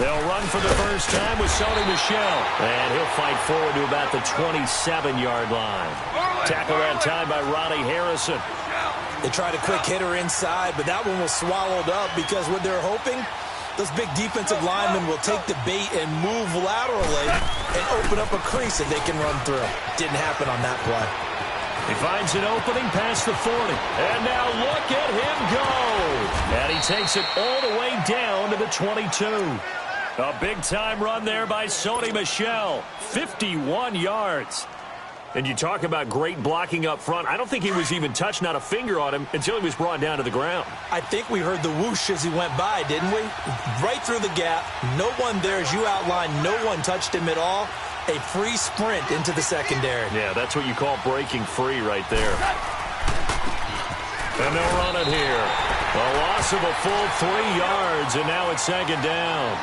They'll run for the first time with Sony Michel. And he'll fight forward to about the 27-yard line. Tackle that time by Ronnie Harrison. They tried a quick hitter inside, but that one was swallowed up because what they're hoping, those big defensive linemen will take the bait and move laterally and open up a crease that they can run through. Didn't happen on that play. He finds an opening past the 40. And now look at him go. And he takes it all the way down to the 22. A big-time run there by Sony Michel. 51 yards. And you talk about great blocking up front. I don't think he was even touched, not a finger on him, until he was brought down to the ground. I think we heard the whoosh as he went by, didn't we? Right through the gap. No one there, as you outlined. No one touched him at all. A free sprint into the secondary. Yeah, that's what you call breaking free right there. And they'll run it here. A loss of a full 3 yards, and now it's second down.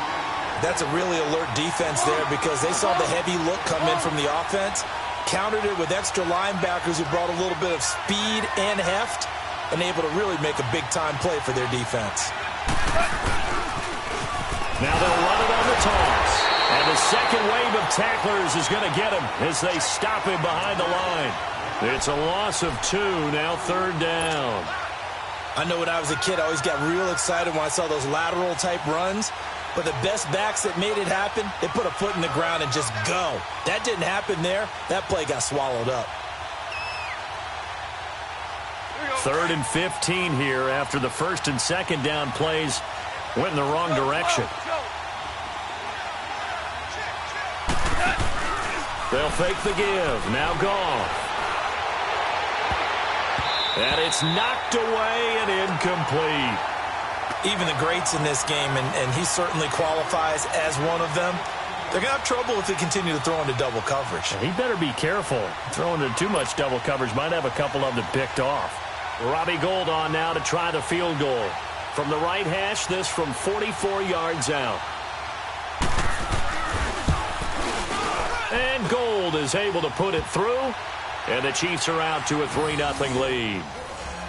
That's a really alert defense there because they saw the heavy look come in from the offense, countered it with extra linebackers who brought a little bit of speed and heft, and able to really make a big-time play for their defense. Now they'll run it on the toss. And the second wave of tacklers is going to get him as they stop him behind the line. It's a loss of 2, now third down. I know when I was a kid, I always got real excited when I saw those lateral-type runs. But the best backs that made it happen, they put a foot in the ground and just go. That didn't happen there. That play got swallowed up. 3rd and 15 here after the first and second down plays went in the wrong direction. They'll fake the give. Now Goff. And it's knocked away and incomplete. Even the greats in this game, and he certainly qualifies as one of them, they're going to have trouble if they continue to throw into double coverage. He better be careful. Throwing into too much double coverage might have a couple of them picked off. Robbie Gould on now to try the field goal. From the right hash, this from 44 yards out. And Gould is able to put it through, and the Chiefs are out to a 3-0 lead.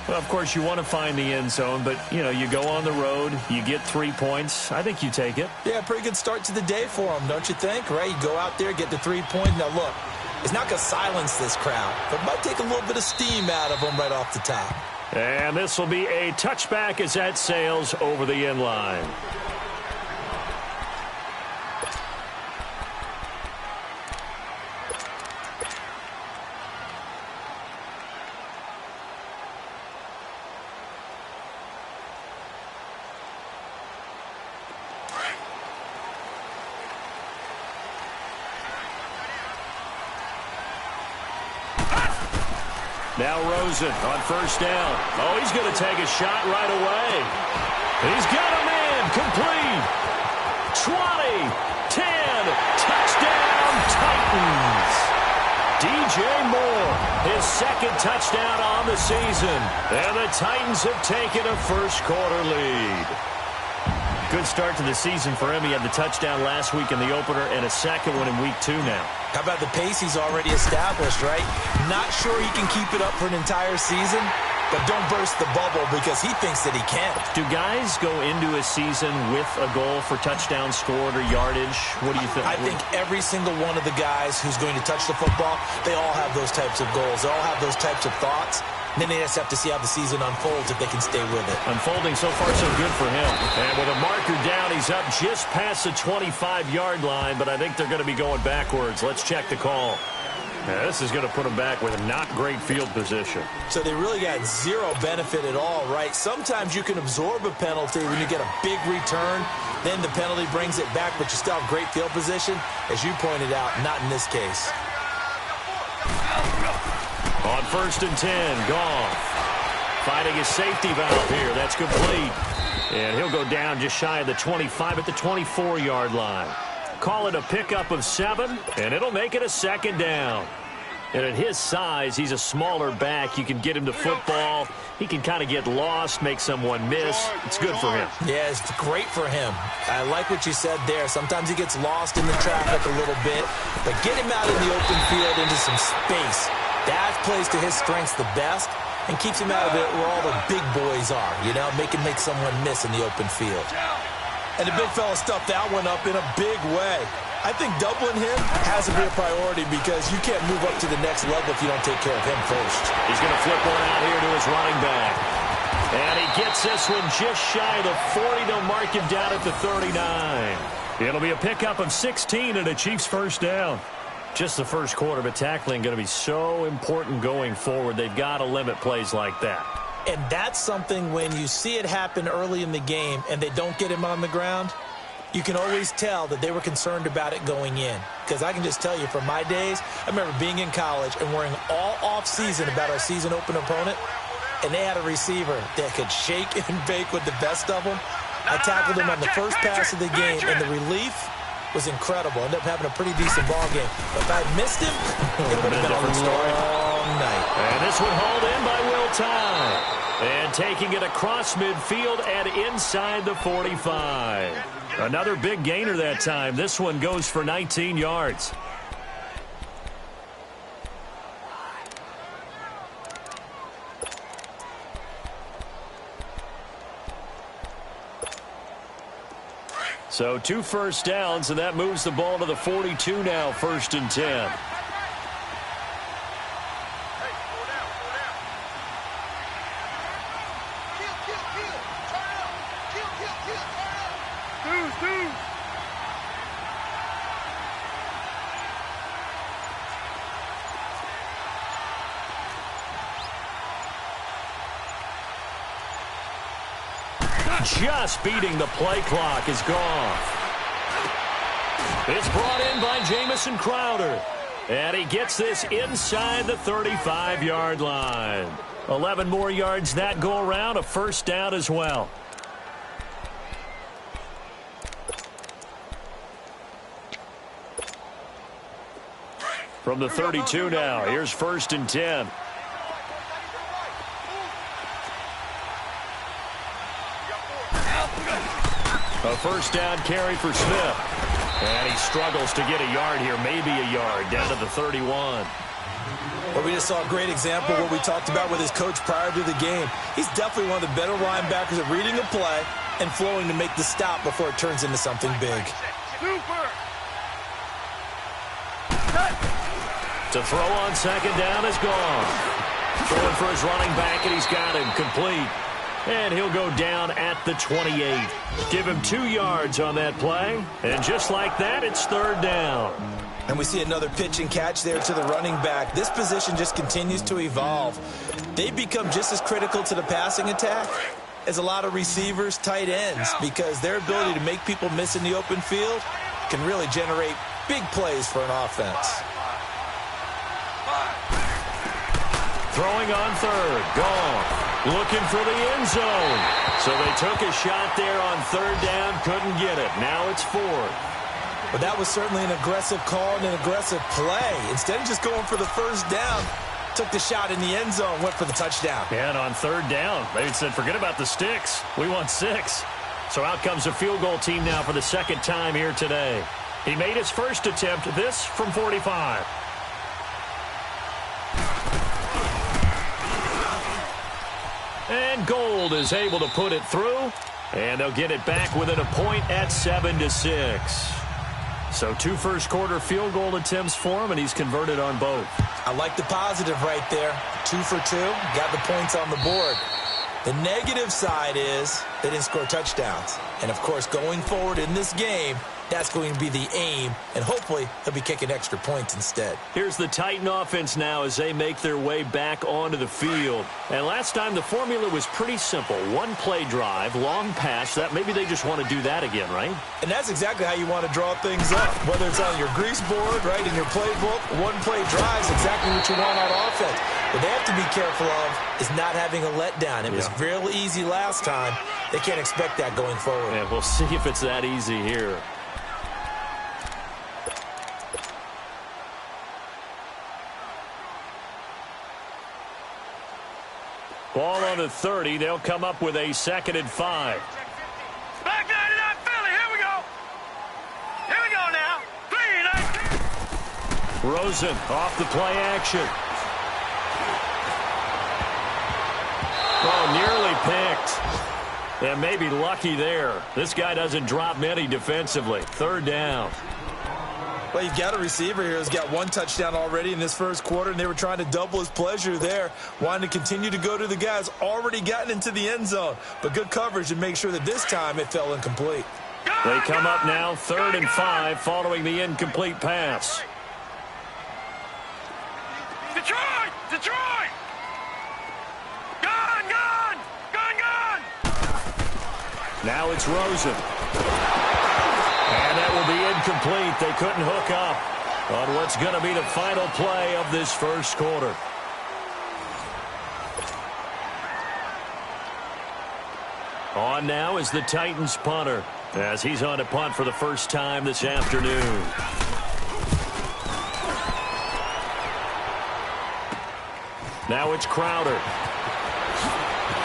Well, of course, you want to find the end zone, but, you know, you go on the road, you get 3 points. I think you take it. Yeah, pretty good start to the day for them, don't you think? Right? You go out there, get the 3 points. Now, look, it's not going to silence this crowd, but it might take a little bit of steam out of them right off the top. And this will be a touchback as that sails over the end line. Now Rosen on first down. Oh, he's going to take a shot right away. He's got a man complete. 20, 10, touchdown Titans. DJ Moore, his second touchdown on the season. And the Titans have taken a first-quarter lead. Good start to the season for him. He had the touchdown last week in the opener and a second one in week 2 now. How about the pace he's already established, right? Not sure he can keep it up for an entire season, but don't burst the bubble because he thinks that he can. Do guys go into a season with a goal for touchdowns scored or yardage? What do you think? I think every single one of the guys who's going to touch the football, they all have those types of goals. They all have those types of thoughts. And then they just have to see how the season unfolds if they can stay with it. Unfolding so far so good for him. And with a marker down, he's up just past the 25-yard line, but I think they're going to be going backwards. Let's check the call. Now, this is going to put them back with a not great field position. So they really got zero benefit at all, right? Sometimes you can absorb a penalty when you get a big return. Then the penalty brings it back, but you still have great field position. As you pointed out, not in this case. On 1st and 10, Goff finding his safety valve here. That's complete. And he'll go down just shy of the 25 at the 24-yard line. Call it a pickup of 7, and it'll make it a second down. And at his size, he's a smaller back. You can get him to football. He can kind of get lost, make someone miss. It's good for him. Yeah, it's great for him. I like what you said there. Sometimes he gets lost in the traffic a little bit, but get him out in the open field into some space. That plays to his strengths the best and keeps him out of it where all the big boys are, you know, make someone miss in the open field. And the big fella stuffed that one up in a big way. I think doubling him has to be a priority because you can't move up to the next level if you don't take care of him first. He's going to flip one out here to his running back. And he gets this one just shy of the 40 to mark him down at the 39. It'll be a pickup of 16 and a Chiefs first down. Just the first quarter, but tackling going to be so important going forward. They've got to limit plays like that. And that's something when you see it happen early in the game and they don't get him on the ground, you can always tell that they were concerned about it going in. Because I can just tell you from my days, I remember being in college and worrying all off-season about our season open opponent, and they had a receiver that could shake and bake with the best of them. I tackled him on the first pass of the game, and the relief was incredible. Ended up having a pretty decent ball game. But if I had missed him, it would have been a long night. And this one hauled in by Will Tye. And taking it across midfield and inside the 45. Another big gainer that time. This one goes for 19 yards. So 2 first downs, and that moves the ball to the 42 now, 1st and 10. Just beating the play clock is gone. It's brought in by Jamison Crowder. And he gets this inside the 35-yard line. 11 more yards that go around, a first down as well. From the 32 now, here's 1st and 10. A first down carry for Smith. And he struggles to get a yard here, maybe a yard, down to the 31. Well, we just saw a great example of what we talked about with his coach prior to the game. He's definitely one of the better linebackers at reading a play and flowing to make the stop before it turns into something big. To throw on second down is gone. Throwing for his running back, and he's got him complete. And he'll go down at the 28. Give him 2 yards on that play. And just like that, it's 3rd down. And we see another pitch and catch there to the running back. This position just continues to evolve. They become just as critical to the passing attack as a lot of receivers, tight ends, because their ability to make people miss in the open field can really generate big plays for an offense. Throwing on 3rd. Gone. Looking for the end zone. So they took a shot there on 3rd down. Couldn't get it. Now it's 4th. But that was certainly an aggressive call and an aggressive play. Instead of just going for the first down, took the shot in the end zone, went for the touchdown. Yeah, and on 3rd down, they said, forget about the sticks. We want 6. So out comes a field goal team now for the 2nd time here today. He made his first attempt, this from 45. And Gold is able to put it through. And they'll get it back within a point at 7-6. So 2 first-quarter field goal attempts for him, and he's converted on both. I like the positive right there. 2 for 2. Got the points on the board. The negative side is they didn't score touchdowns. And, of course, going forward in this game, that's going to be the aim, and hopefully he'll be kicking extra points instead. Here's the Titan offense now as they make their way back onto the field. And last time the formula was pretty simple. 1 play drive, long pass. That maybe they just want to do that again, right? And that's exactly how you want to draw things up. Whether it's on your grease board, right, in your playbook, 1 play drive is exactly what you want on offense. What they have to be careful of is not having a letdown. It was real easy last time. They can't expect that going forward. Yeah, we'll see if it's that easy here. Ball on the 30. They'll come up with a 2nd and 5. Back 99 Philly. Here we go. Here we go now. 3, 19. Rosen off the play action. Oh, nearly picked. And maybe lucky there. This guy doesn't drop many defensively. Third down. Well, you've got a receiver here who's got one touchdown already in this first quarter, and they were trying to double his pleasure there, wanting to continue to go to the guys already gotten into the end zone. But good coverage to make sure that this time it fell incomplete. They come up now 3rd and 5 following the incomplete pass. Detroit! Detroit! Gone! Gone! Gone! Gone! Now it's Rosen. And that will be incomplete. They couldn't hook up on what's going to be the final play of this first quarter. On now is the Titans punter, as he's on to punt for the first time this afternoon. Now it's Crowder.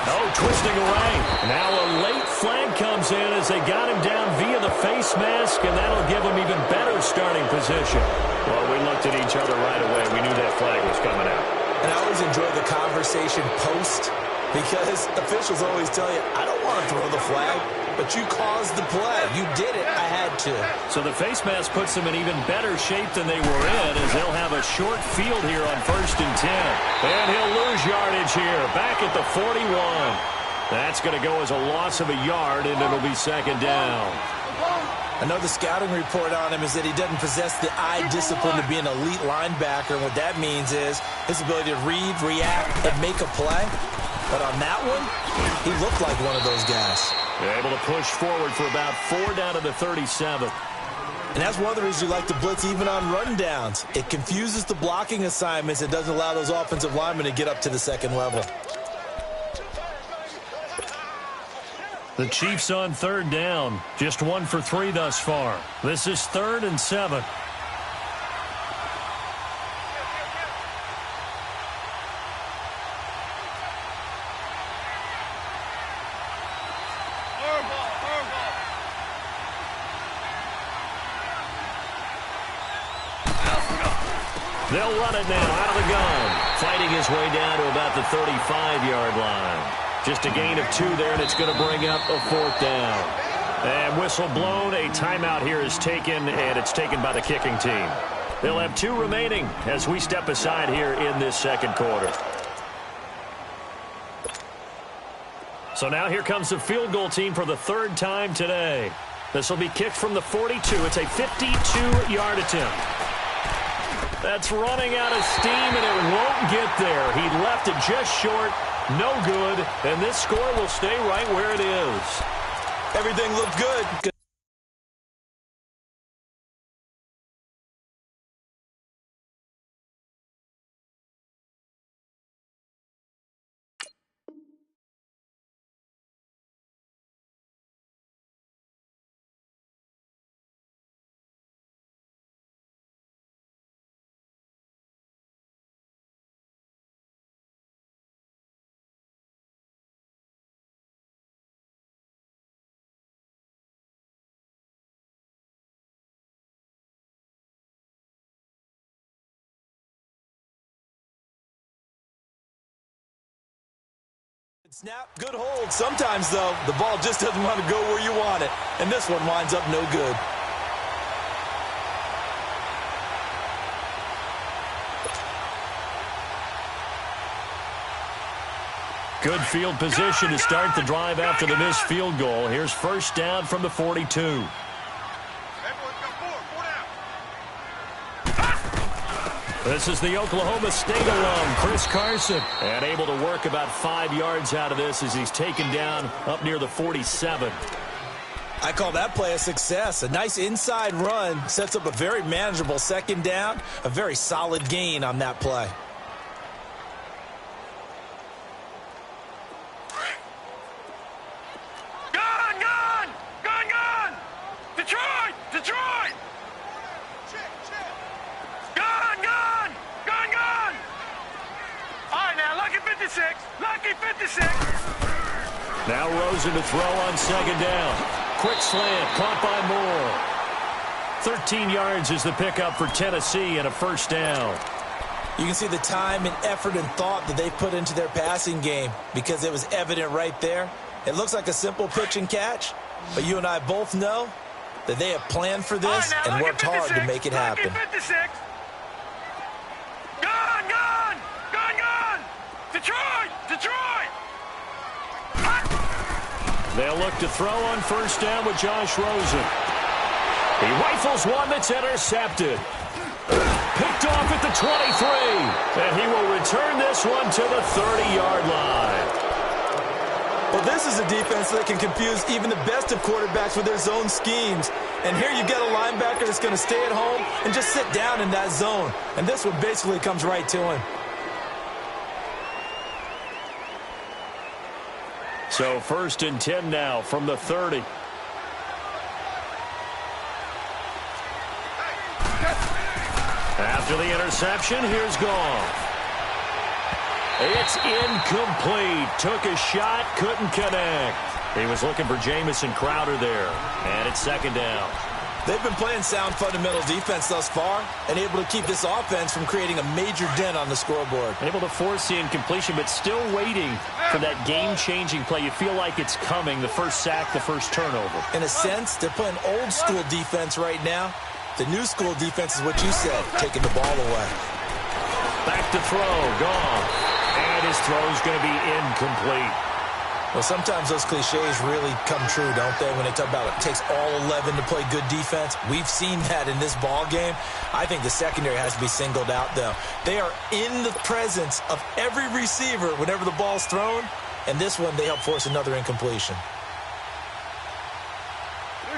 Oh, twisting away. Now a late flag comes in as they got him down via the face mask, and that'll give him even better starting position. Well, we looked at each other right away. We knew that flag was coming out. And I always enjoy the conversation post, because officials always tell you, I don't want to throw the flag, but you caused the play. You did it. I had to. So the face mask puts them in even better shape than they were in, as they'll have a short field here on 1st and 10. And he'll lose yardage here, back at the 41. That's going to go as a loss of a yard, and it'll be 2nd down. Another scouting report on him is that he doesn't possess the eye discipline to be an elite linebacker. And what that means is his ability to read, react, and make a play. But on that one, he looked like one of those guys. They're able to push forward for about 4 down to the 37. And that's one of the reasons you like to blitz even on rundowns. It confuses the blocking assignments. It doesn't allow those offensive linemen to get up to the 2nd level. The Chiefs on 3rd down. Just 1 for 3 thus far. This is 3rd and 7. They'll run it now out of the gun. Fighting his way down to about the 35-yard line. Just a gain of 2 there, and it's going to bring up a 4th down. And whistle blown. A timeout here is taken, and it's taken by the kicking team. They'll have 2 remaining as we step aside here in this 2nd quarter. So now here comes the field goal team for the 3rd time today. This will be kicked from the 42. It's a 52-yard attempt. That's running out of steam, and it won't get there. He left it just short. No good, and this score will stay right where it is. Everything looked good. Snap, good hold. Sometimes, though, the ball just doesn't want to go where you want it. And this one winds up no good. Good field position to start the drive after the missed field goal. Here's 1st down from the 42. This is the Oklahoma State alum, Chris Carson, and able to work about 5 yards out of this as he's taken down up near the 47. I call that play a success. A nice inside run sets up a very manageable 2nd down, a very solid gain on that play. Gone! Gone! Gone! Gone! Detroit! Detroit! Gone! Gone! Gone! Gone! All right, now, lucky 56. Lucky 56. Now Rosen to throw on 2nd down. Quick slant, caught by Moore. 13 yards is the pickup for Tennessee and a 1st down. You can see the time and effort and thought that they put into their passing game because it was evident right there. It looks like a simple pitch and catch, but you and I both know that they have planned for this and worked hard to make it happen. Gone! Detroit! They'll look to throw on first down with Josh Rosen. He rifles one that's intercepted. Picked off at the 23. And he will return this one to the 30-yard line. Well, this is a defense that can confuse even the best of quarterbacks with their zone schemes. And here you've got a linebacker that's going to stay at home and just sit down in that zone. And this one basically comes right to him. So 1st and 10 now from the 30. After the interception, here's Goff. It's incomplete. Took a shot, couldn't connect. He was looking for Jamison Crowder there. And it's 2nd down. They've been playing sound fundamental defense thus far and able to keep this offense from creating a major dent on the scoreboard. Able to force the incompletion, but still waiting for that game-changing play. You feel like it's coming, the first sack, the first turnover. In a sense, they're playing old-school defense right now. The new school defense is what you said, taking the ball away. Back to throw, gone. And his throw's going to be incomplete. Well, sometimes those cliches really come true, don't they, when they talk about it takes all 11 to play good defense. We've seen that in this ball game. I think the secondary has to be singled out, though. They are in the presence of every receiver whenever the ball's thrown, and this one they help force another incompletion.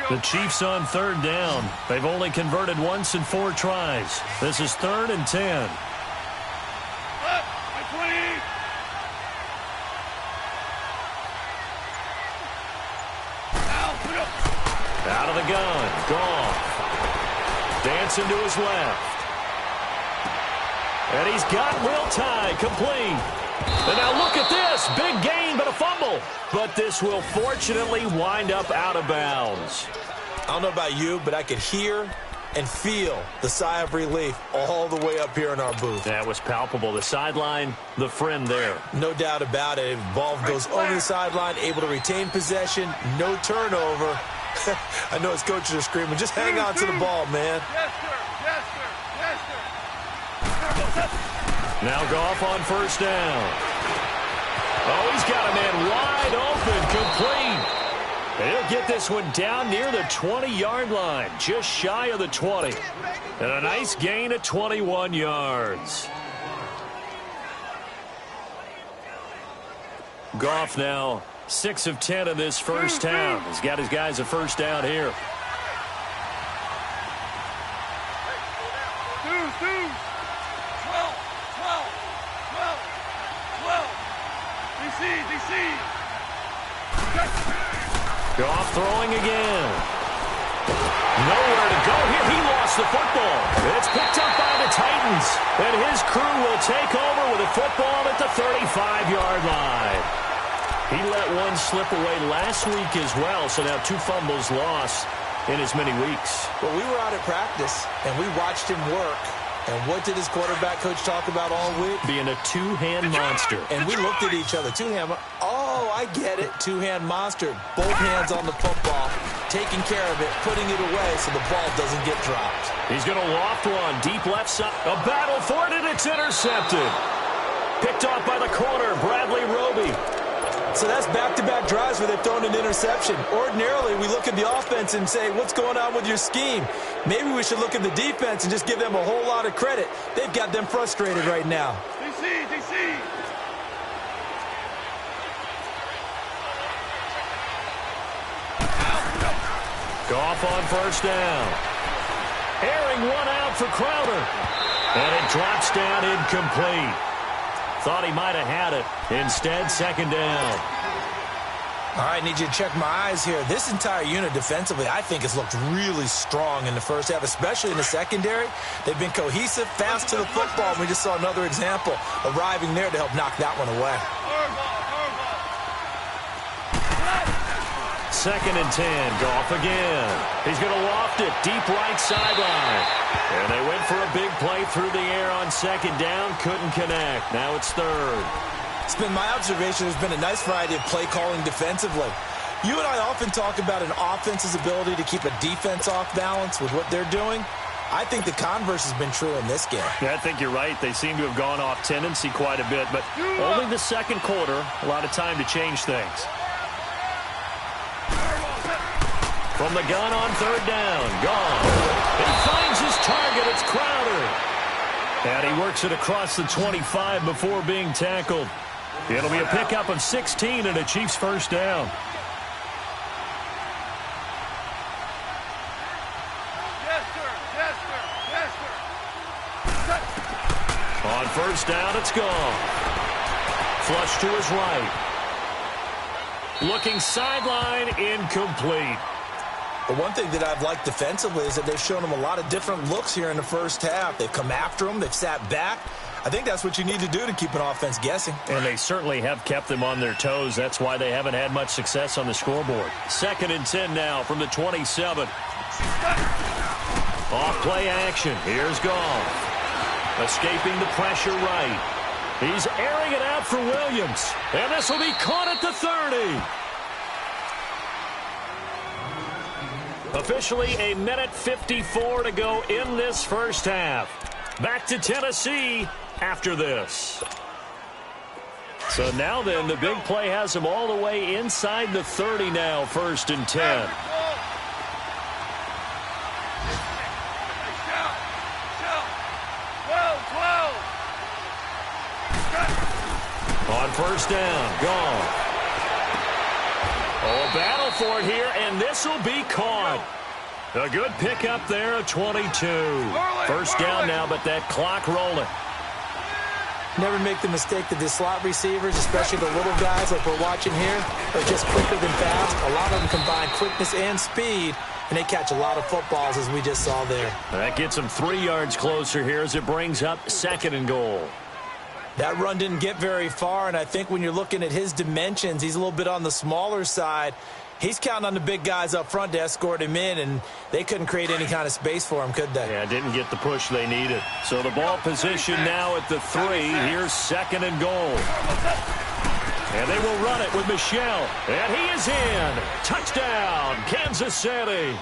The Chiefs on 3rd down. They've only converted once in 4 tries. This is 3rd and 10. Out of the gun, Goff. Dancing to his left. And he's got Will Tye complete. And now look at this. Big gain, but a fumble. But this will fortunately wind up out of bounds. I don't know about you, but I could hear and feel the sigh of relief all the way up here in our booth. That was palpable. The sideline, the friend there. No doubt about it. Ball goes over the sideline, able to retain possession, no turnover. I know his coaches are screaming, just hang on to the ball, man. Yes, sir. Yes, sir. Yes, sir. Now Goff on first down. Oh, he's got a man wide open, complete. And he'll get this one down near the 20-yard line, just shy of the 20. And a nice gain of 21 yards. Goff now 6 of 10 in this first down. He's got his guys a first down here. Goff throwing again. Nowhere to go here. He lost the football. It's picked up by the Titans. And his crew will take over with a football at the 35-yard line. He let one slip away last week as well, so now 2 fumbles lost in as many weeks. Well, we were out at practice, and we watched him work. And what did his quarterback coach talk about all week? Being a 2-hand monster. And we looked at each other. 2-hand. Oh, I get it. 2-hand monster. Both hands on the football, taking care of it, putting it away so the ball doesn't get dropped. He's going to loft one deep left side. A battle for it, and it's intercepted. Picked off by the corner, Bradley Roby. So that's back-to-back drives where they've thrown an interception. Ordinarily, we look at the offense and say, what's going on with your scheme? Maybe we should look at the defense and just give them a whole lot of credit. They've got them frustrated right now. DC. Goff on first down. Airing one out for Crowder. And it drops down incomplete. Thought he might have had it. Instead, 2nd down. All right, need you to check my eyes here. This entire unit defensively, I think, has looked really strong in the first half, especially in the secondary. They've been cohesive, fast to the football. We just saw another example arriving there to help knock that one away. 2nd and 10. Goff again. He's going to loft it deep right sideline. And they went for a big play through the air on 2nd down. Couldn't connect. Now it's 3rd. It's been my observation there's been a nice variety of play calling defensively. You and I often talk about an offense's ability to keep a defense off balance with what they're doing. I think the converse has been true in this game. Yeah, I think you're right. They seem to have gone off tendency quite a bit, but only the second quarter, a lot of time to change things. From the gun on third down, gone. He finds his target. It's Crowder. And he works it across the 25 before being tackled. It'll be a pickup of 16 and a Chiefs first down. On first down, it's gone. Flush to his right. Looking sideline, incomplete. The one thing that I've liked defensively is that they've shown him a lot of different looks here in the first half. They've come after him. They've sat back. I think that's what you need to do to keep an offense guessing. And they certainly have kept them on their toes. That's why they haven't had much success on the scoreboard. 2nd and 10 now from the 27. Off play action. Here's Goff. Escaping the pressure right. He's airing it out for Williams. And this will be caught at the 30. Officially a minute 54 to go in this first half. Back to Tennessee after this. So now then, the big play has him all the way inside the 30 now, 1st and 10. On first down, gone. Oh, a battle for it here, and this will be caught. A good pickup there, a 22. First down now, but that clock rolling. Never make the mistake that the slot receivers, especially the little guys like we're watching here, are just quicker than fast. A lot of them combine quickness and speed, and they catch a lot of footballs, as we just saw there. That gets them 3 yards closer here as it brings up 2nd and goal. That run didn't get very far, and I think when you're looking at his dimensions, he's a little bit on the smaller side. He's counting on the big guys up front to escort him in, and they couldn't create any kind of space for him, could they? Yeah, didn't get the push they needed. So the ball position now at the 3. Here's 2nd and goal. And they will run it with Michel. And he is in. Touchdown, Kansas City.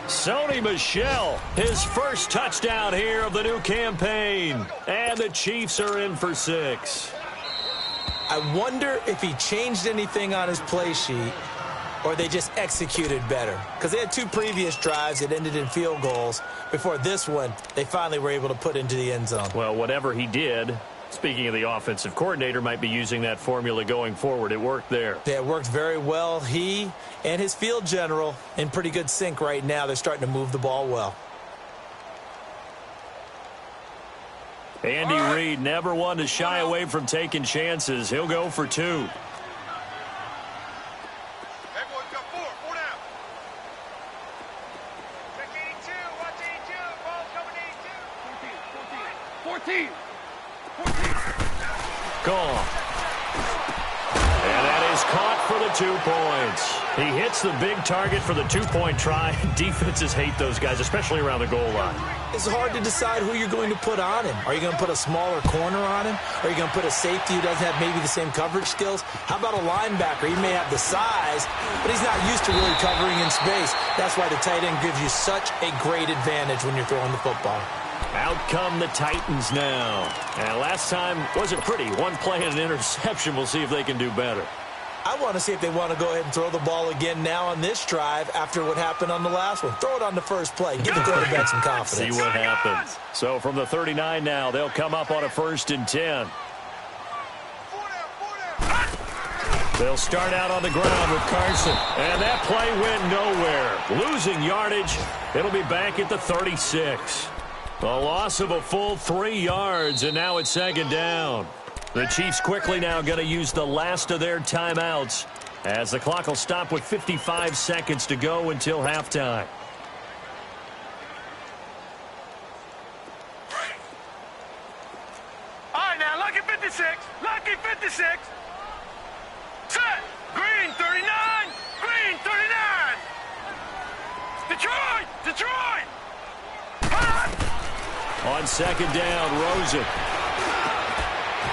Sony Michel, his first touchdown here of the new campaign. And the Chiefs are in for 6. I wonder if he changed anything on his play sheet or they just executed better. Because they had 2 previous drives that ended in field goals. Before this one, they finally were able to put into the end zone. Well, whatever he did, speaking of the offensive coordinator, might be using that formula going forward. It worked there. Yeah, it worked very well. He and his field general in pretty good sync right now. They're starting to move the ball well. Andy Reid, never one to shy away from taking chances. He'll go for 2. Everyone got 4 down. Check 82, watch 82, ball coming 82. 14. Gone. And that is caught for the 2 points. He hits the big target for the 2-point try. Defenses hate those guys, especially around the goal line. It's hard to decide who you're going to put on him. Are you going to put a smaller corner on him? Are you going to put a safety who doesn't have maybe the same coverage skills? How about a linebacker? He may have the size, but he's not used to really covering in space. That's why the tight end gives you such a great advantage when you're throwing the football. Out come the Titans now. And last time wasn't pretty. 1 play and an interception. We'll see if they can do better. I want to see if they want to go ahead and throw the ball again now on this drive after what happened on the last one. Throw it on the first play. Give the quarterback some confidence. See what happens. So from the 39 now, they'll come up on a 1st and 10. They'll start out on the ground with Carson. And that play went nowhere. Losing yardage. It'll be back at the 36. A loss of a full 3 yards, and now it's 2nd down. The Chiefs quickly now going to use the last of their timeouts as the clock will stop with 55 seconds to go until halftime. All right, now, lucky 56. Lucky 56. Set. Green 39. Green 39. Detroit. Detroit. On 2nd down, Rosen.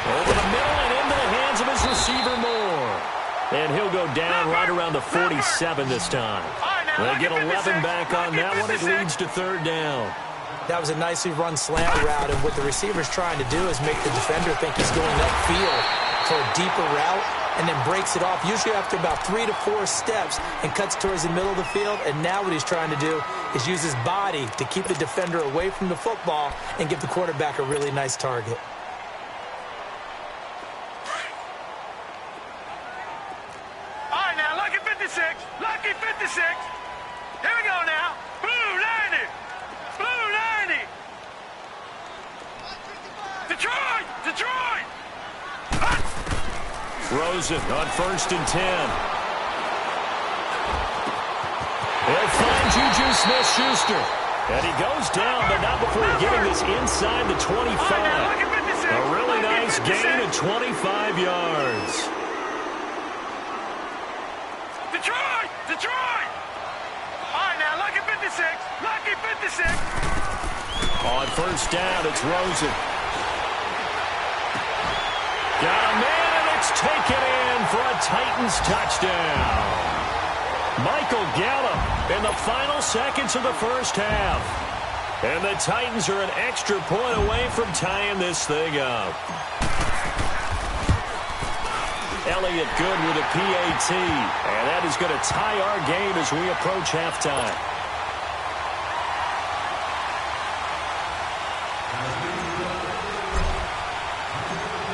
Over the middle and into the hands of his receiver Moore. And he'll go down right around the 47 this time. They get 11 back on that one. It leads to third down. That was a nicely run slant route, and what the receiver's trying to do is make the defender think he's going upfield for a deeper route, and then breaks it off, usually after about 3 to 4 steps, and cuts towards the middle of the field. And now what he's trying to do is use his body to keep the defender away from the football and give the quarterback a really nice target. All right, now, lucky 56. Lucky 56. Here we go now. Blue 90. Blue 90. Detroit. Detroit. Rosen on 1st and 10. He'll find Juju Smith-Schuster. And he goes down, but not before getting this inside the 25. A really nice gain of 25 yards. Detroit. Detroit. All right, now, lucky 56. Lucky 56. On 1st down, it's Rosen. Got a man. Taken in for a Titans touchdown. Michael Gallup in the final seconds of the first half. And the Titans are an extra point away from tying this thing up. Elliott good with a PAT. And that is going to tie our game as we approach halftime.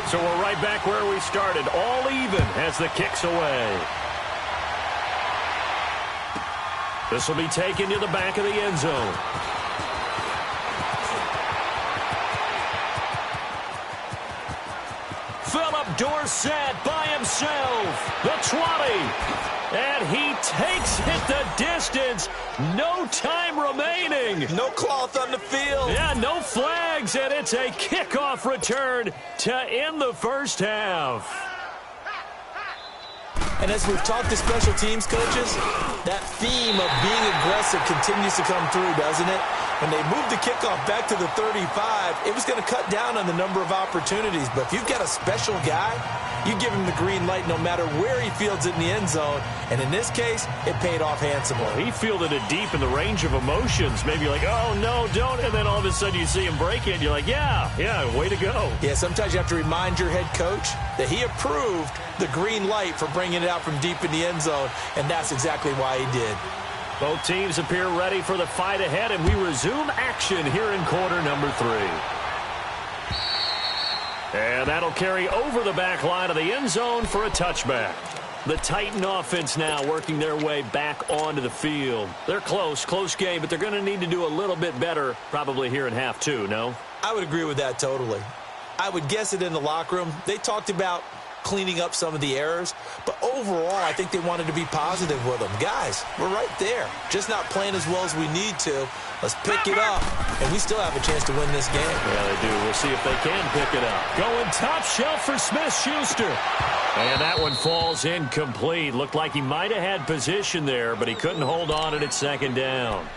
So we're right back where we started, all even as the kick's away. This will be taken to the back of the end zone. Philip Dorsett by himself, the 20. And he takes it the distance. No time remaining. No cloth on the field. Yeah, no flags, and it's a kickoff return to end the first half. And as we've talked to special teams coaches, that theme of being aggressive continues to come through, doesn't it? When they moved the kickoff back to the 35, it was going to cut down on the number of opportunities. But if you've got a special guy, you give him the green light no matter where he fields it in the end zone. And in this case, it paid off handsomely. Well, he fielded it deep in the range of emotions. Maybe like, oh, no, don't. And then all of a sudden you see him break it. And you're like, yeah, way to go. Yeah, sometimes you have to remind your head coach that he approved the green light for bringing it out from deep in the end zone. And that's exactly why he did. Both teams appear ready for the fight ahead, and we resume action here in quarter number 3. And that'll carry over the back line of the end zone for a touchback. The Titan offense now working their way back onto the field. They're close game, but they're going to need to do a little bit better probably here in half 2, no? I would agree with that totally. I would guess it in the locker room. They talked about cleaning up some of the errors, but overall I think they wanted to be positive with them. Guys, we're right there, just not playing as well as we need to. Let's pick it up, and we still have a chance to win this game. Yeah, they do. We'll see if they can pick it up. Going top shelf for Smith-Schuster. And that one falls incomplete. Looked like he might have had position there, but he couldn't hold on at second down.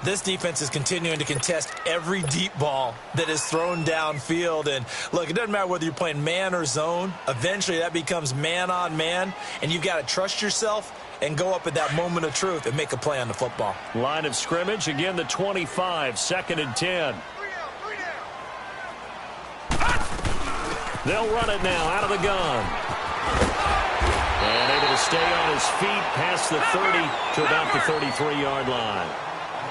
This defense is continuing to contest every deep ball that is thrown downfield. And, look, it doesn't matter whether you're playing man or zone. Eventually that becomes man on man, and you've got to trust yourself and go up at that moment of truth and make a play on the football. Line of scrimmage, again the 25, 2nd and 10. They'll run it now out of the gun. And able to stay on his feet past the 30 to about the 33-yard line.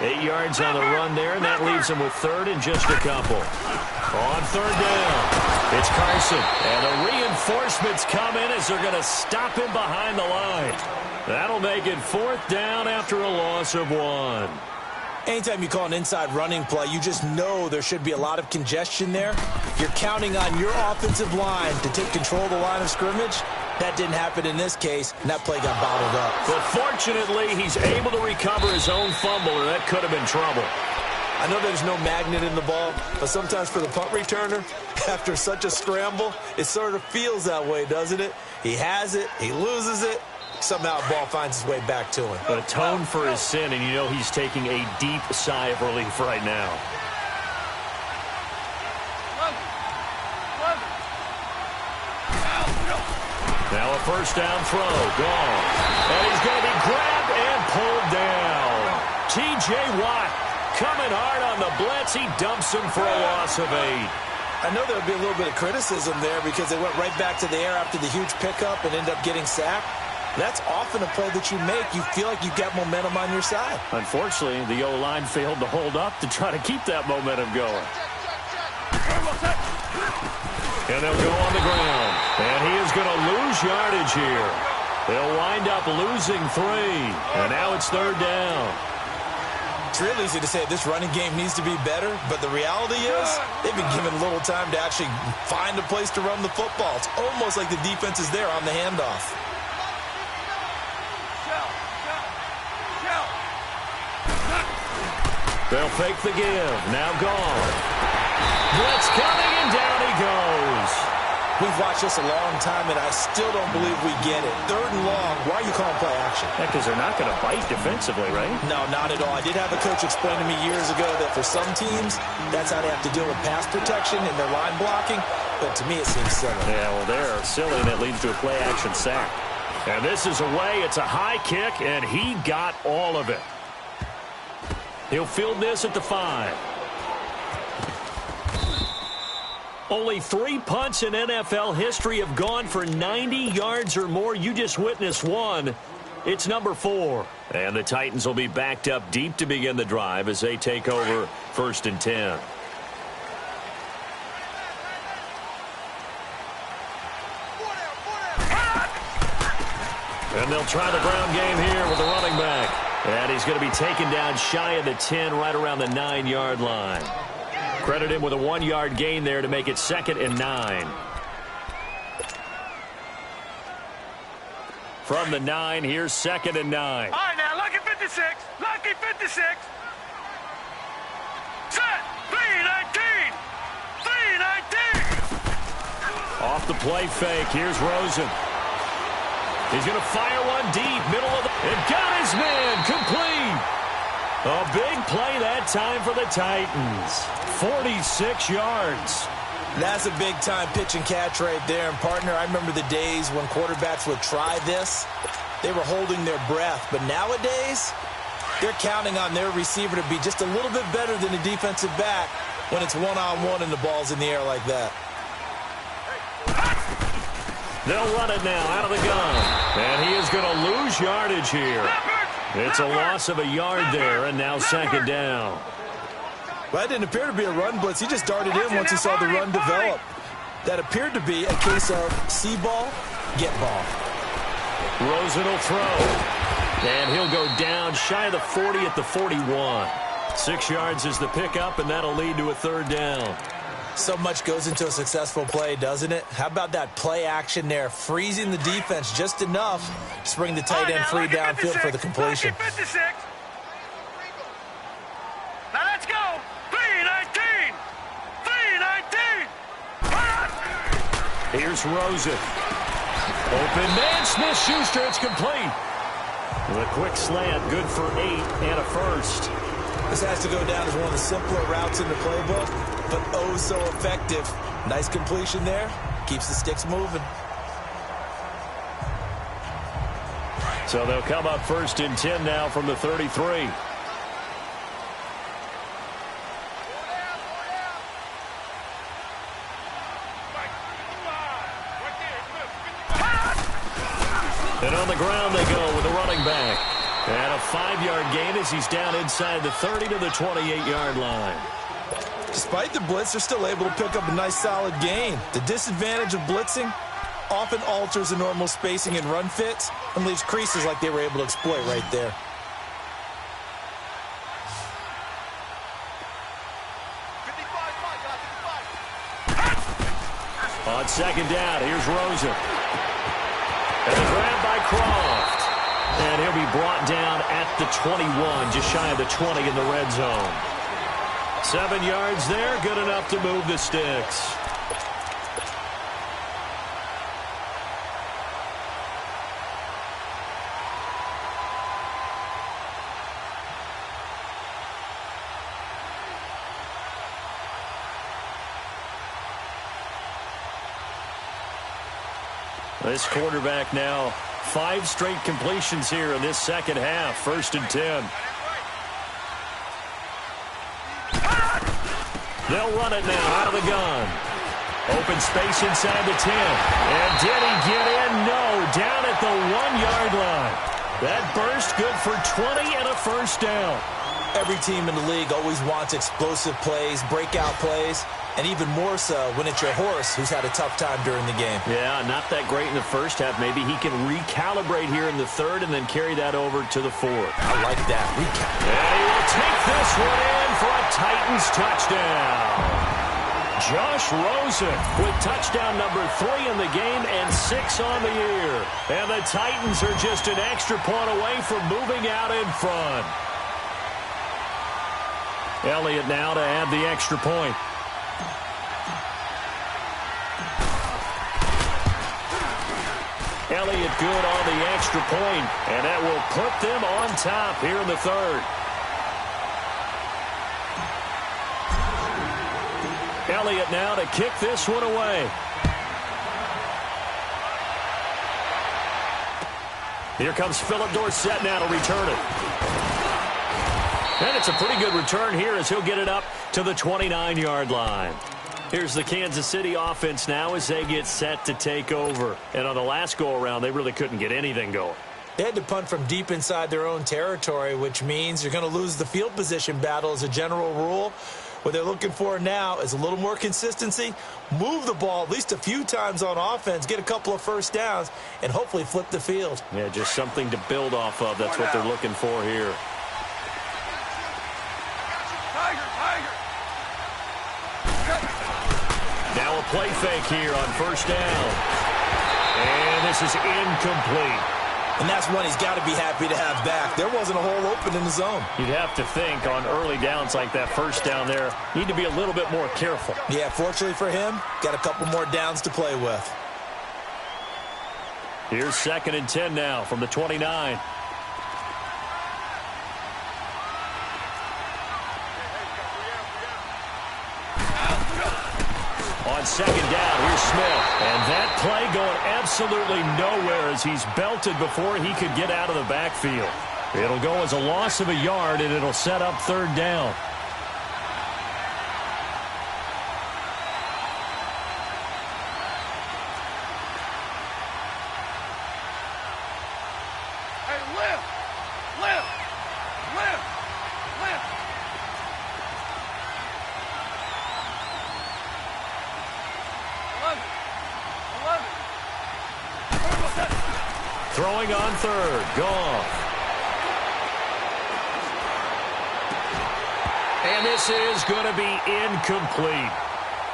8 yards on the run there, and that leaves him with 3rd and just a couple. On 3rd down, it's Carson. And the reinforcements come in as they're going to stop him behind the line. That'll make it 4th down after a loss of 1. Anytime you call an inside running play, you just know there should be a lot of congestion there. You're counting on your offensive line to take control of the line of scrimmage. That didn't happen in this case, and that play got bottled up. But fortunately, he's able to recover his own fumble, or that could have been trouble. I know there's no magnet in the ball, but sometimes for the punt returner, after such a scramble, it sort of feels that way, doesn't it? He has it, he loses it, somehow the ball finds its way back to him. But atone for his sin, and you know he's taking a deep sigh of relief right now. Now a first down throw. Gone. And he's going to be grabbed and pulled down. T.J. Watt coming hard on the blitz. He dumps him for a loss of 8. I know there'll be a little bit of criticism there because they went right back to the air after the huge pickup and ended up getting sacked. That's often a play that you make. You feel like you've got momentum on your side. Unfortunately, the O-line failed to hold up to try to keep that momentum going. And they'll go on the ground. And he is going to lose yardage here. They'll wind up losing 3. And now it's third down. It's real easy to say this running game needs to be better, but the reality is they've been given little time to actually find a place to run the football. It's almost like the defense is there on the handoff. They'll fake the give. Now gone. Blitz coming, and down he goes. We've watched this a long time, and I still don't believe we get it. Third and long. Why are you calling play action? Because they're not going to bite defensively, right? No, not at all. I did have a coach explain to me years ago that for some teams, that's how they have to deal with pass protection and their line blocking. But to me, it seems silly. Yeah, well, they're silly, and it leads to a play-action sack. And this is away. It's a high kick, and he got all of it. He'll field this at the 5. Only 3 punts in NFL history have gone for 90 yards or more. You just witnessed one. It's number 4. And the Titans will be backed up deep to begin the drive as they take over 1st and 10. And they'll try the ground game here with the running back. And he's going to be taken down shy of the 10, right around the 9-yard line. Credit him with a 1-yard gain there to make it 2nd and 9. From the 9, here's 2nd and 9. All right, now, lucky 56. Lucky 56. Set. 319. 319. Off the play fake. Here's Rosen. He's going to fire one deep, middle of the... And got his man, complete. A big play that time for the Titans. 46 yards. That's a big-time pitch and catch right there. And, partner, I remember the days when quarterbacks would try this. They were holding their breath. But nowadays, they're counting on their receiver to be just a little bit better than the defensive back when it's one-on-one and the ball's in the air like that. They'll run it now out of the gun. And he is going to lose yardage here. It's a loss of a yard there, and now 2nd down. Well, that didn't appear to be a run blitz. He just darted in once he saw the run develop. That appeared to be a case of see ball, get ball. Rosen will throw. And he'll go down shy of the 40 at the 41. 6 yards is the pickup, and that'll lead to a 3rd down. So much goes into a successful play, doesn't it? How about that play action there? Freezing the defense just enough to bring the tight end free downfield for the completion. Lucky 56. Now let's go. 319. 319. Here's Rosen. Open man, Smith-Schuster, it's complete. The quick slant, good for 8 and a first. This has to go down as one of the simpler routes in the playbook, but oh so effective. Nice completion there. Keeps the sticks moving. So they'll come up 1st and 10 now from the 33. And on the ground they go with the running back. And a 5-yard gain as he's down inside the 30 to the 28-yard line. Despite the blitz, they're still able to pick up a nice solid gain. The disadvantage of blitzing often alters the normal spacing and run fits and leaves creases like they were able to exploit right there. On 2nd down, here's Rosen. And the grab by Croft. And he'll be brought down at the 21, just shy of the 20 in the red zone. 7 yards there, good enough to move the sticks. This quarterback now 5 straight completions here in this second half. 1st and 10. They'll run it now out of the gun. Open space inside the 10. And did he get in? No. Down at the 1-yard line. That burst good for 20 and a 1st down. Every team in the league always wants explosive plays, breakout plays, and even more so when it's your horse who's had a tough time during the game. Yeah, not that great in the first half. Maybe he can recalibrate here in the third and then carry that over to the fourth. I like that. Recalibrate. And he will take this one in for a Titans touchdown. Josh Rosen with touchdown number 3 in the game and 6 on the year. And the Titans are just an extra point away from moving out in front. Elliott now to add the extra point. Elliott good on the extra point, and that will put them on top here in the third. Elliott now to kick this one away. Here comes Philip Dorsett now to return it. And it's a pretty good return here as he'll get it up to the 29-yard line. Here's the Kansas City offense now as they get set to take over. And on the last go-around, they really couldn't get anything going. They had to punt from deep inside their own territory, which means you're going to lose the field position battle as a general rule. What they're looking for now is a little more consistency, move the ball at least a few times on offense, get a couple of 1st downs, and hopefully flip the field. Yeah, just something to build off of. That's what they're looking for here. Now a play fake here on 1st down. And this is incomplete. And that's one he's got to be happy to have back. There wasn't a hole open in the zone. You'd have to think on early downs like that 1st down there, need to be a little bit more careful. Yeah, fortunately for him, got a couple more downs to play with. Here's 2nd and 10 now from the 29. On 2nd down, here's Smith. And that play going absolutely nowhere as he's belted before he could get out of the backfield. It'll go as a loss of a yard, and it'll set up 3rd down. Hey, lift! Throwing on 3rd. Goff. And this is going to be incomplete.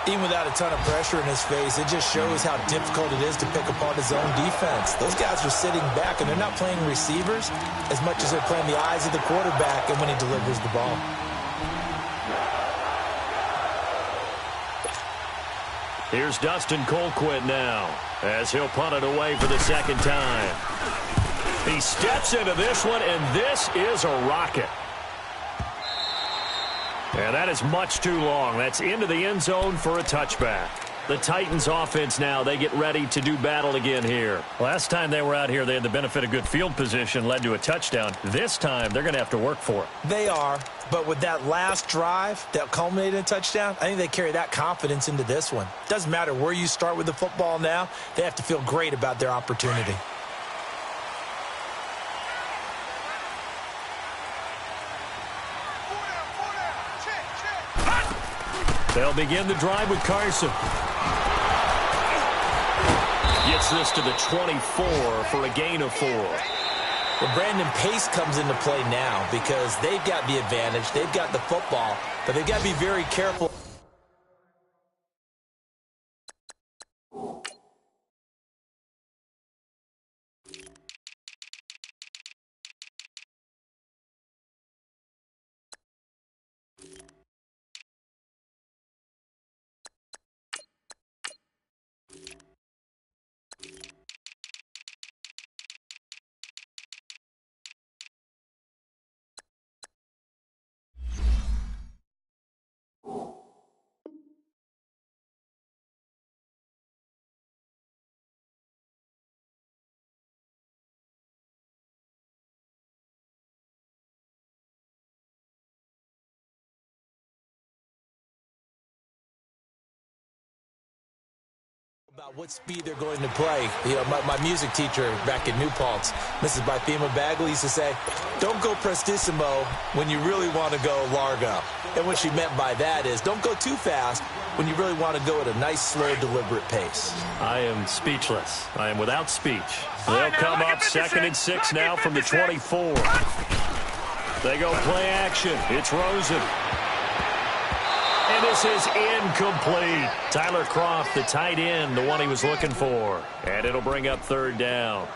Even without a ton of pressure in his face, it just shows how difficult it is to pick apart his own defense. Those guys are sitting back, and they're not playing receivers as much as they're playing the eyes of the quarterback and when he delivers the ball. Here's Dustin Colquitt now as he'll punt it away for the 2nd time. He steps into this one, and this is a rocket. And that is much too long. That's into the end zone for a touchback. The Titans offense now, they get ready to do battle again here. Last time they were out here, they had the benefit of good field position, led to a touchdown. This time, they're going to have to work for it. They are, but with that last drive that culminated in a touchdown, I think they carry that confidence into this one. Doesn't matter where you start with the football now, they have to feel great about their opportunity. They'll begin the drive with Carson. Gets this to the 24 for a gain of 4. Well, Brandon, pace comes into play now because they've got the advantage. They've got the football, but they've got to be very careful. About what speed they're going to play. You know, my music teacher back in New Paltz, Mrs. Bythema Bagley, used to say, don't go prestissimo when you really want to go largo. And what she meant by that is don't go too fast when you really want to go at a nice, slow, deliberate pace. I am speechless. I am without speech. They'll come up 2nd and 6 now from the 24. They go play action. It's Rosen. And this is incomplete. Tyler Croft, the tight end, the one he was looking for. And it'll bring up 3rd down.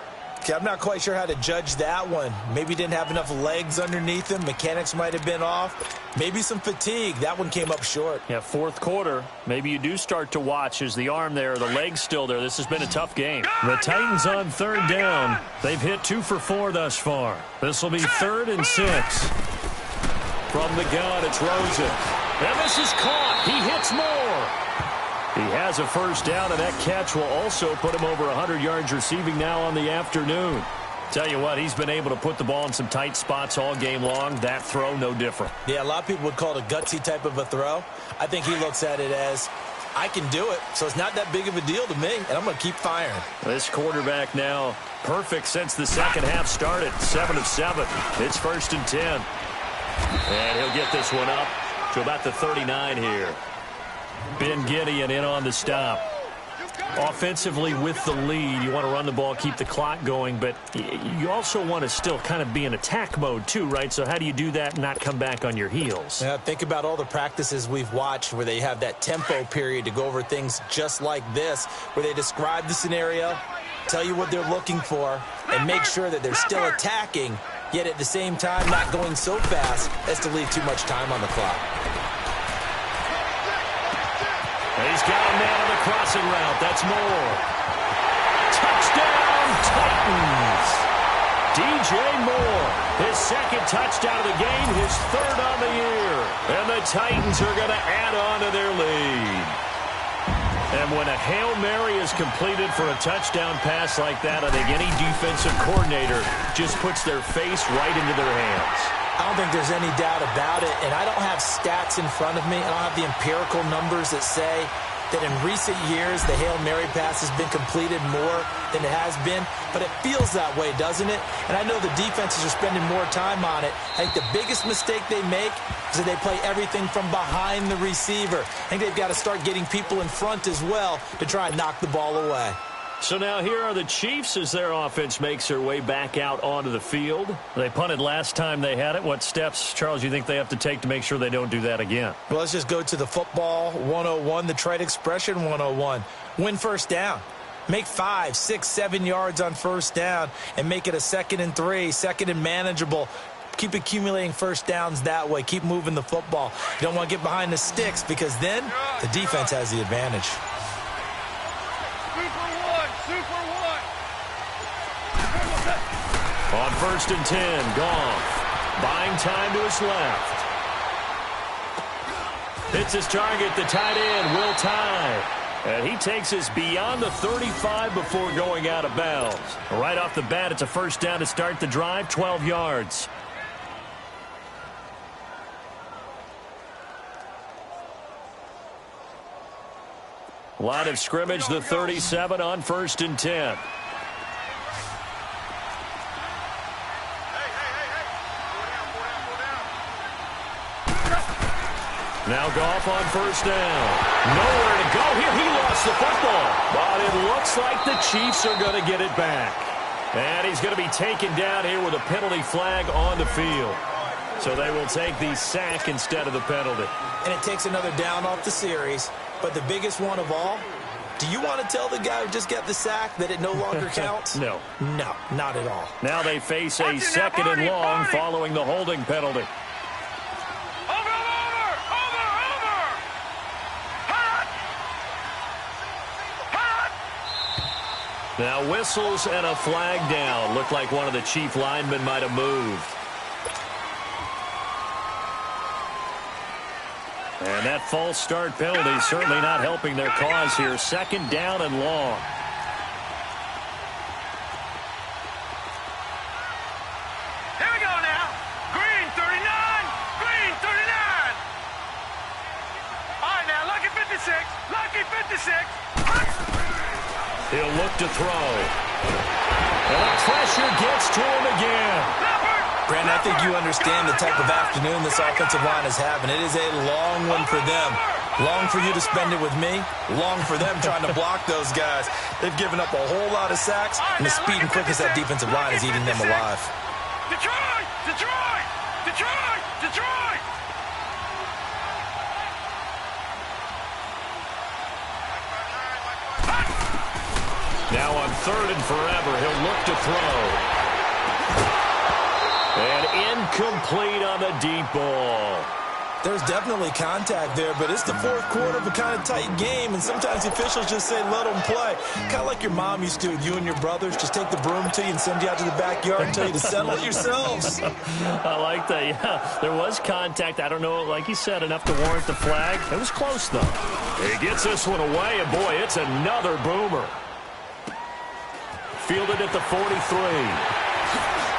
Okay, I'm not quite sure how to judge that one. Maybe didn't have enough legs underneath him. Mechanics might have been off. Maybe some fatigue. That one came up short. Yeah, 4th quarter. Maybe you do start to watch as the arm there, the leg's still there. This has been a tough game. The Titans on 3rd down. They've hit 2 for 4 thus far. This will be 3rd and 6. From the gun, it's Rosen. And this is caught. He hits more. He has a 1st down, and that catch will also put him over 100 yards receiving now on the afternoon. Tell you what, he's been able to put the ball in some tight spots all game long. That throw, no different. Yeah, a lot of people would call it a gutsy type of a throw. I think he looks at it as, I can do it, so it's not that big of a deal to me, and I'm going to keep firing. This quarterback now perfect since the second half started. 7 of 7. It's 1st and 10. And he'll get this one up to about the 39 here. Ben Gideon in on the stop. Offensively with the lead, you want to run the ball, keep the clock going, but you also want to still kind of be in attack mode too, right? So how do you do that and not come back on your heels? Yeah, think about all the practices we've watched where they have that tempo period to go over things just like this, where they describe the scenario, tell you what they're looking for, and make sure that they're still attacking, yet at the same time not going so fast as to leave too much time on the clock. He's got a man on the crossing route. That's Moore. Touchdown, Titans. DJ Moore, his 2nd touchdown of the game, his 3rd on the year. And the Titans are going to add on to their lead. And when a Hail Mary is completed for a touchdown pass like that, I think any defensive coordinator just puts their face right into their hands. I don't think there's any doubt about it, and I don't have stats in front of me. I don't have the empirical numbers that say that in recent years the Hail Mary pass has been completed more than it has been, but it feels that way, doesn't it? And I know the defenses are spending more time on it. I think the biggest mistake they make is that they play everything from behind the receiver. I think they've got to start getting people in front as well to try and knock the ball away. So now here are the Chiefs as their offense makes their way back out onto the field. They punted last time they had it. What steps, Charles, you think they have to take to make sure they don't do that again? Well, let's just go to the football 101, the trite expression 101. Win 1st down. Make 5, 6, 7 yards on 1st down and make it a 2nd and 3, 2nd and manageable. Keep accumulating 1st downs that way. Keep moving the football. You don't want to get behind the sticks because then the defense has the advantage. On 1st and 10, Goff buying time to his left. Hits his target, the tight end, Will Tye. And he takes us beyond the 35 before going out of bounds. Right off the bat, it's a 1st down to start the drive, 12 yards. Line of scrimmage, the 37 on 1st and 10. Now Goff on 1st down. Nowhere to go here. He lost the football. But it looks like the Chiefs are going to get it back. And he's going to be taken down here with a penalty flag on the field. So they will take the sack instead of the penalty. And it takes another down off the series. But the biggest one of all, do you want to tell the guy who just got the sack that it no longer counts? No. No, not at all. Now they face a 2nd and long following the holding penalty. Now whistles and a flag down. Looked like one of the Chief linemen might have moved. And that false start penalty certainly not helping their cause here. 2nd down and long. Here we go now. Green 39. Green 39. All right now, lucky 56. Lucky 56. He'll look to throw. And the pressure gets to him again. Brandon, I think you understand the type of afternoon this offensive line is having. It is a long one for them. Long for you to spend it with me. Long for them trying to block those guys. They've given up a whole lot of sacks, and the speed and quickness that defensive line is eating them alive. Detroit! Detroit! Detroit! Detroit! Now on 3rd and forever, he'll look to throw. And incomplete on the deep ball. There's definitely contact there, but it's the 4th quarter of a kind of tight game, and sometimes the officials just say let them play. Kind of like your mom used to with you and your brothers. Just take the broom to you and send you out to the backyard and tell you to settle it yourselves. I like that, yeah. There was contact. I don't know, like you said, enough to warrant the flag. It was close, though. He gets this one away, and boy, it's another boomer. Fielded at the 43.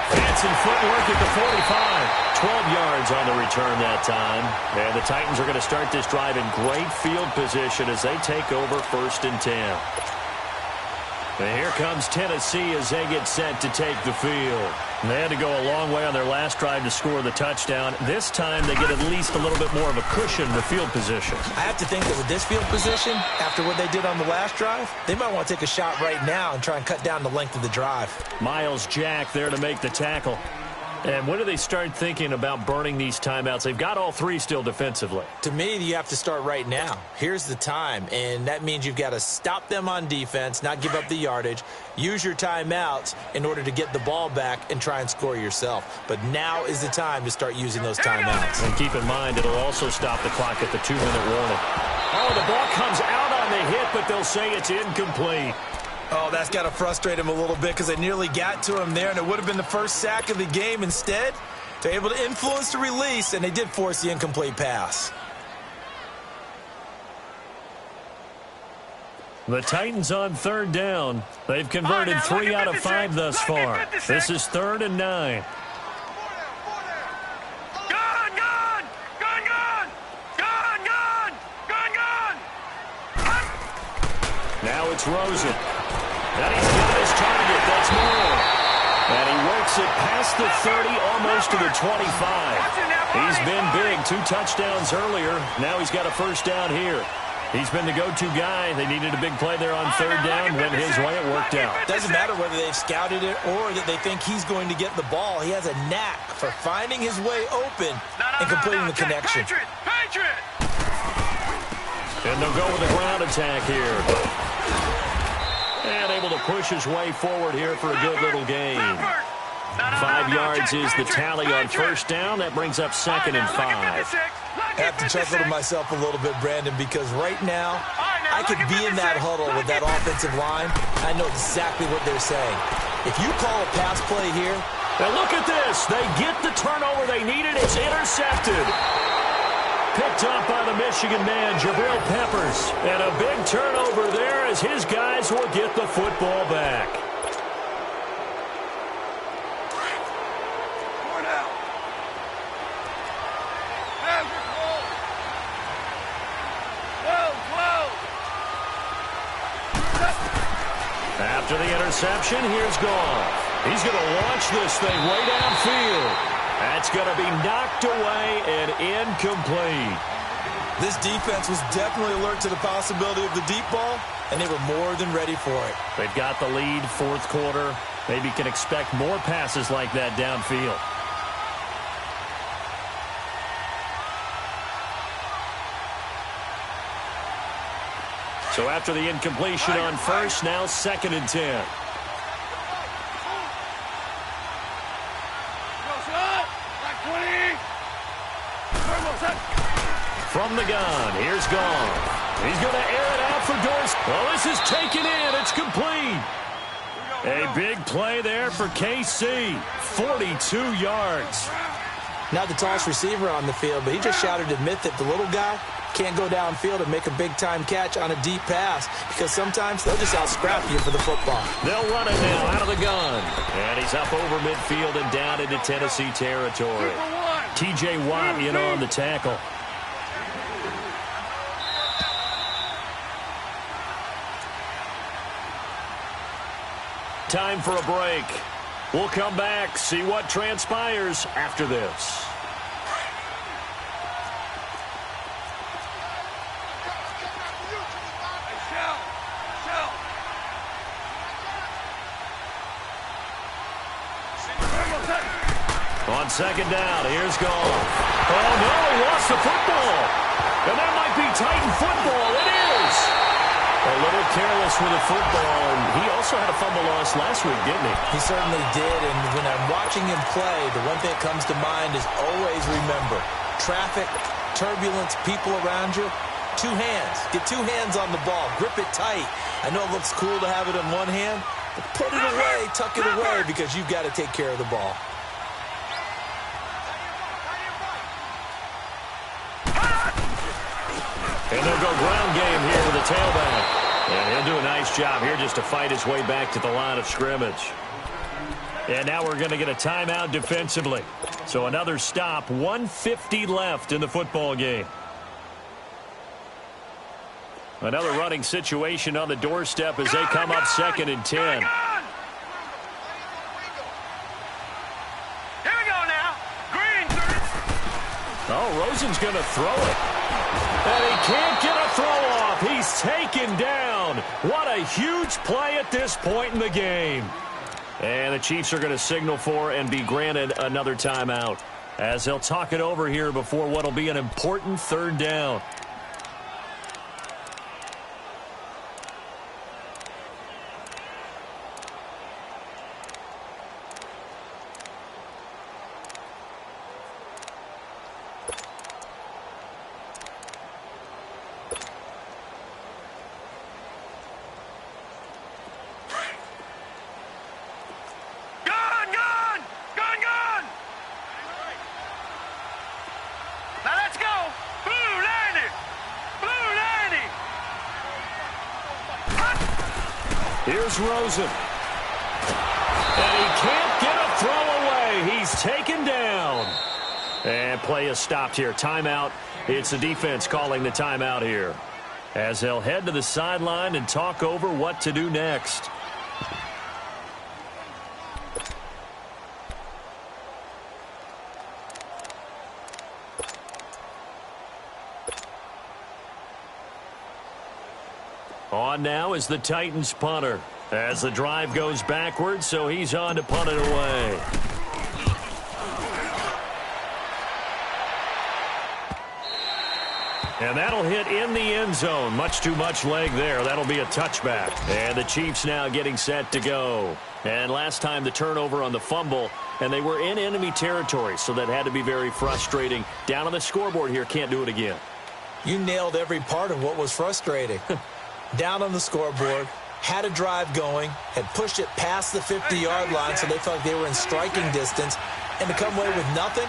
Fancy footwork at the 45. 12 yards on the return that time. And the Titans are going to start this drive in great field position as they take over 1st and 10. And here comes Tennessee as they get set to take the field. They had to go a long way on their last drive to score the touchdown. This time they get at least a little bit more of a cushion with field position. I have to think that with this field position, after what they did on the last drive, they might want to take a shot right now and try and cut down the length of the drive. Miles Jack there to make the tackle. And when do they start thinking about burning these timeouts? They've got all 3 still defensively. To me, you have to start right now. Here's the time, and that means you've got to stop them on defense, not give up the yardage, use your timeouts in order to get the ball back and try and score yourself. But now is the time to start using those timeouts. And keep in mind, it'll also stop the clock at the 2-minute warning. Oh, the ball comes out on the hit, but they'll say it's incomplete. Oh, that's got to frustrate him a little bit because they nearly got to him there, and it would have been the first sack of the game. Instead, they're able to influence the release, and they did force the incomplete pass. The Titans on 3rd down. They've converted 3 out of 5 thus far. This is 3rd and 9. Gun, gun! Gun, gun! Gun, gun! Gun, gun! Now it's Rosen. And he's got his target. That's more. And he works it past the 30, almost to the 25. He's been big. 2 touchdowns earlier. Now he's got a 1st down here. He's been the go-to guy. They needed a big play there on 3rd down. Went his way. It worked out. Doesn't matter whether they've scouted it or that they think he's going to get the ball. He has a knack for finding his way open and completing the connection. Patriot! And they'll go with a ground attack here. And able to push his way forward here for a good little gain. 5 yards is the tally on 1st down. That brings up 2nd and 5. I have to chuckle to myself a little bit, Brandon, because right now, I could be in that huddle with that offensive line. I know exactly what they're saying. If you call a pass play here. Now look at this. They get the turnover they needed. It's intercepted. Picked up by the Michigan man, Jabril Peppers. And a big turnover there as his guys will get the football back. After the interception, here's Goff. He's going to launch this thing way downfield. That's going to be knocked away and incomplete. This defense was definitely alert to the possibility of the deep ball, and they were more than ready for it. They've got the lead, 4th quarter. Maybe can expect more passes like that downfield. So after the incompletion on 1st, now 2nd and 10. From the gun, here's Goff. He's going to air it out for Dorsey. Well, this is taken in. It's complete. A big play there for KC. 42 yards. Not the tallest receiver on the field, but he just shouted to admit that the little guy can't go downfield and make a big-time catch on a deep pass because sometimes they'll just out-scrap you for the football. They'll run it now out of the gun. And he's up over midfield and down into Tennessee territory. T.J. Watt in on the tackle. Time for a break. We'll come back, see what transpires after this. On second down, here's goal. Oh, no, he lost the football. And that might be Titan football. It is. A little careless with the football, and he also had a fumble loss last week, didn't he? He certainly did, and when I'm watching him play, the one thing that comes to mind is always remember, traffic, turbulence, people around you, two hands. Get two hands on the ball. Grip it tight. I know it looks cool to have it in one hand, but put it away, tuck it away, because you've got to take care of the ball. And they'll go ground game here with the tailback. And he'll do a nice job here just to fight his way back to the line of scrimmage. And now we're going to get a timeout defensively. So another stop, 1:50 left in the football game. Another running situation on the doorstep as they come up 2nd and 10. Here we go now. Green. Oh, Rosen's going to throw it. And he can't get a throw off. He's taken down. What a huge play at this point in the game. And the Chiefs are going to signal for and be granted another timeout as they'll talk it over here before what will be an important 3rd down. Here's Rosen. And he can't get a throw away. He's taken down. And play is stopped here. Timeout. It's the defense calling the timeout here, as they'll head to the sideline and talk over what to do next. On now is the Titans punter as the drive goes backwards, so he's on to punt it away. And that'll hit in the end zone. Much too much leg there. That'll be a touchback. And the Chiefs now getting set to go. And last time the turnover on the fumble, and they were in enemy territory, so that had to be very frustrating. Down on the scoreboard here, can't do it again. You nailed every part of what was frustrating. Down on the scoreboard, had a drive going, had pushed it past the 50-yard line, so they felt like they were in striking distance, and to come away with nothing,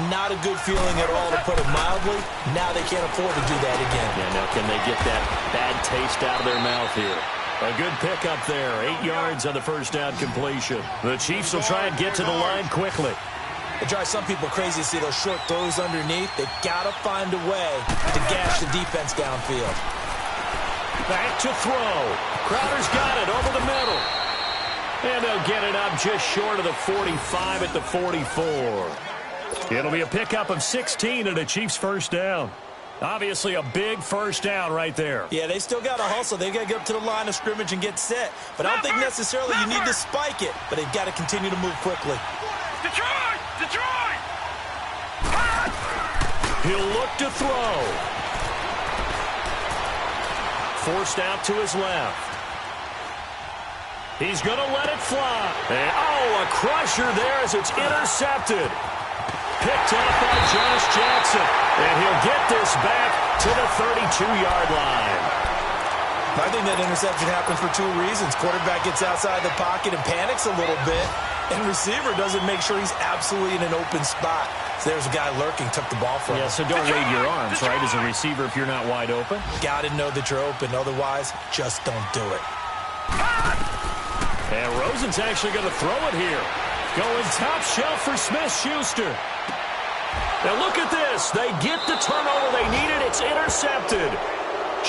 not a good feeling at all, to put it mildly. Now they can't afford to do that again. Yeah, now can they get that bad taste out of their mouth here? A good pickup there, 8 yards on the first down completion. The Chiefs will try and get to the line quickly. It drives some people crazy to see those short throws underneath. They've got to find a way to gash the defense downfield. Back to throw. Crowder's got it over the middle. And they'll get it up just short of the 45 at the 44. It'll be a pickup of 16 and a Chiefs first down. Obviously a big first down right there. Yeah, they still got to hustle. They've got to get up to the line of scrimmage and get set. But I don't think necessarily you need to spike it. But they've got to continue to move quickly. Detroit! Detroit! He'll look to throw. Forced out to his left. He's going to let it fly. And, oh, a crusher there as it's intercepted. Picked up by Josh Jackson. And he'll get this back to the 32-yard line. I think that interception happened for two reasons. Quarterback gets outside the pocket and panics a little bit. And receiver doesn't make sure he's absolutely in an open spot. So there's a guy lurking, took the ball from him. Yeah, so don't wave your arms, right, as a receiver if you're not wide open. Got to know that you're open. Otherwise, just don't do it. And Rosen's actually going to throw it here. Going top shelf for Smith-Schuster. Now look at this. They get the turnover they needed. It's intercepted.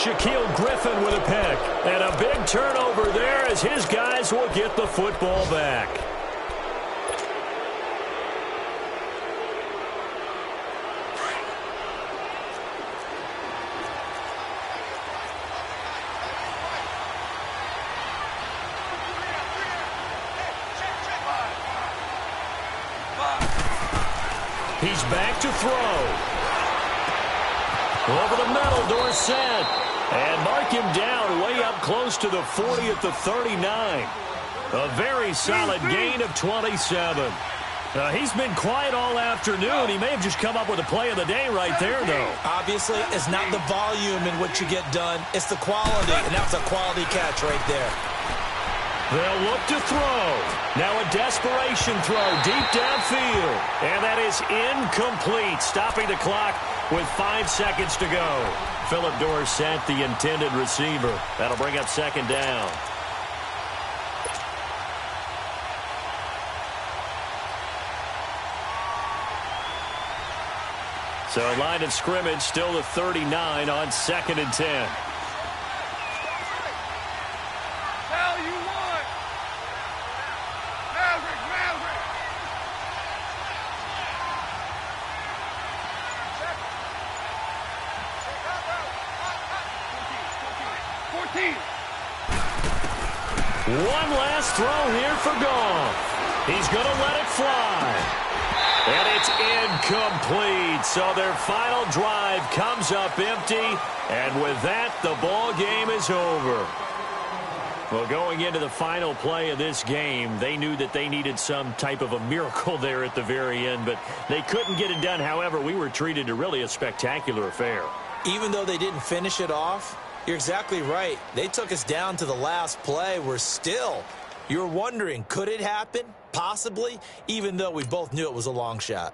Shaquille Griffin with a pick. And a big turnover there as his guys will get the football back. He's back to throw. Over the middle, Dorsett. And mark him down way up close to the 40 at the 39. A very solid gain of 27. He's been quiet all afternoon. He may have just come up with a play of the day right there, though. Obviously, it's not the volume in which you get done. It's the quality, and that's a quality catch right there. They'll look to throw. Now a desperation throw deep downfield. And that is incomplete, stopping the clock with 5 seconds to go. Philip Dorsett, the intended receiver. That'll bring up second down. So line of scrimmage still the 39 on 2nd and 10. One last throw here for Goff. He's going to let it fly. And it's incomplete. So their final drive comes up empty. And with that, the ball game is over. Well, going into the final play of this game, they knew that they needed some type of a miracle there at the very end, but they couldn't get it done. However, we were treated to really a spectacular affair. Even though they didn't finish it off, you're exactly right. They took us down to the last play. You're wondering, could it happen? Possibly, even though we both knew it was a long shot.